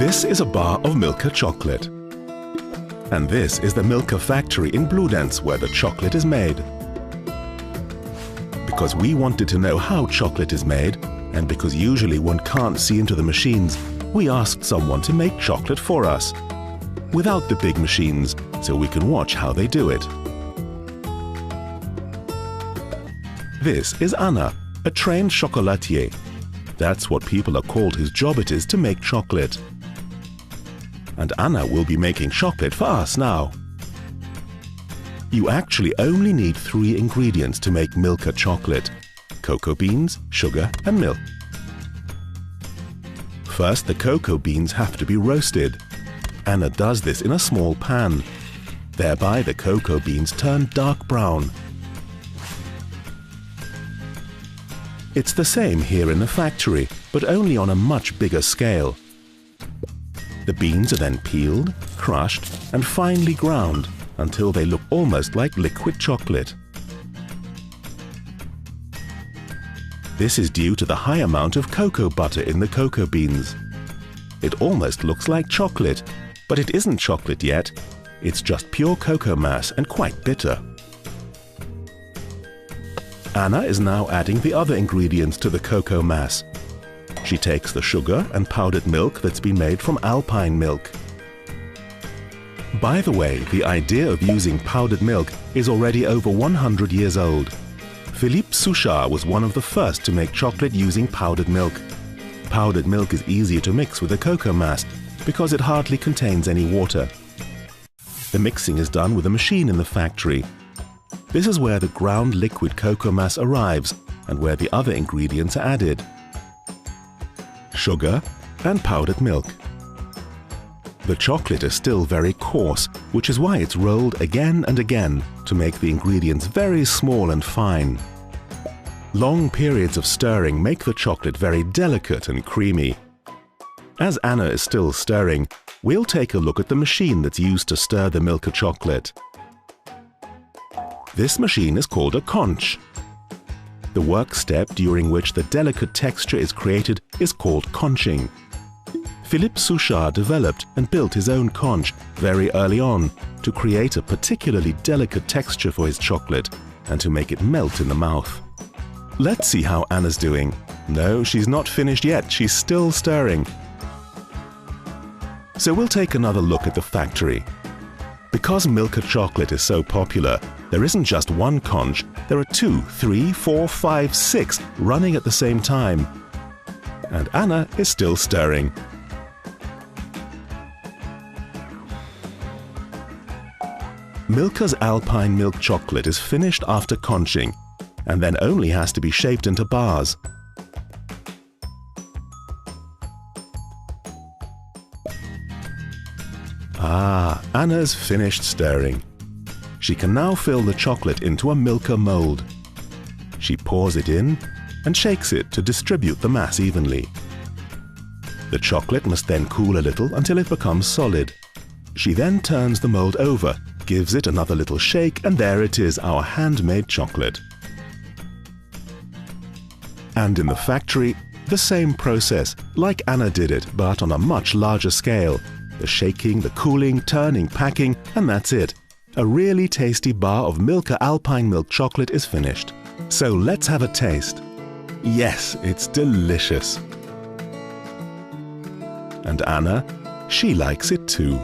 This is a bar of Milka chocolate. And this is the Milka factory in Bludenz where the chocolate is made. Because we wanted to know how chocolate is made, and because usually one can't see into the machines, we asked someone to make chocolate for us, without the big machines, so we can watch how they do it. This is Anna, a trained chocolatier. That's what people are called whose job it is to make chocolate. And Anna will be making chocolate for us now. You actually only need 3 ingredients to make Milka chocolate: cocoa beans, sugar and milk. First, the cocoa beans have to be roasted. Anna does this in a small pan. Thereby the cocoa beans turn dark brown. It's the same here in the factory, but only on a much bigger scale. The beans are then peeled, crushed and finely ground until they look almost like liquid chocolate. This is due to the high amount of cocoa butter in the cocoa beans. It almost looks like chocolate, but it isn't chocolate yet. It's just pure cocoa mass and quite bitter. Anna is now adding the other ingredients to the cocoa mass. She takes the sugar and powdered milk that's been made from alpine milk. By the way, the idea of using powdered milk is already over 100 years old. Philippe Souchard was one of the first to make chocolate using powdered milk. Powdered milk is easier to mix with the cocoa mass because it hardly contains any water. The mixing is done with a machine in the factory. This is where the ground liquid cocoa mass arrives and where the other ingredients are added: sugar and powdered milk. The chocolate is still very coarse, which is why it's rolled again and again to make the ingredients very small and fine. Long periods of stirring make the chocolate very delicate and creamy. As Anna is still stirring, we'll take a look at the machine that's used to stir the Milka chocolate. This machine is called a conch. The work step during which the delicate texture is created is called conching. Philippe Souchard developed and built his own conch very early on to create a particularly delicate texture for his chocolate and to make it melt in the mouth. Let's see how Anna's doing. No, she's not finished yet. She's still stirring. So we'll take another look at the factory. Because Milka chocolate is so popular, there isn't just one conch, there are 2, 3, 4, 5, 6 running at the same time. And Anna is still stirring. Milka's alpine milk chocolate is finished after conching and then only has to be shaped into bars. Anna's finished stirring. She can now fill the chocolate into a Milka mold. She pours it in and shakes it to distribute the mass evenly. The chocolate must then cool a little until it becomes solid. She then turns the mold over, gives it another little shake, and there it is, our handmade chocolate. And in the factory, the same process, like Anna did it, but on a much larger scale. The shaking, the cooling, turning, packing, and that's it. A really tasty bar of Milka alpine milk chocolate is finished. So let's have a taste. Yes, it's delicious. And Anna, she likes it too.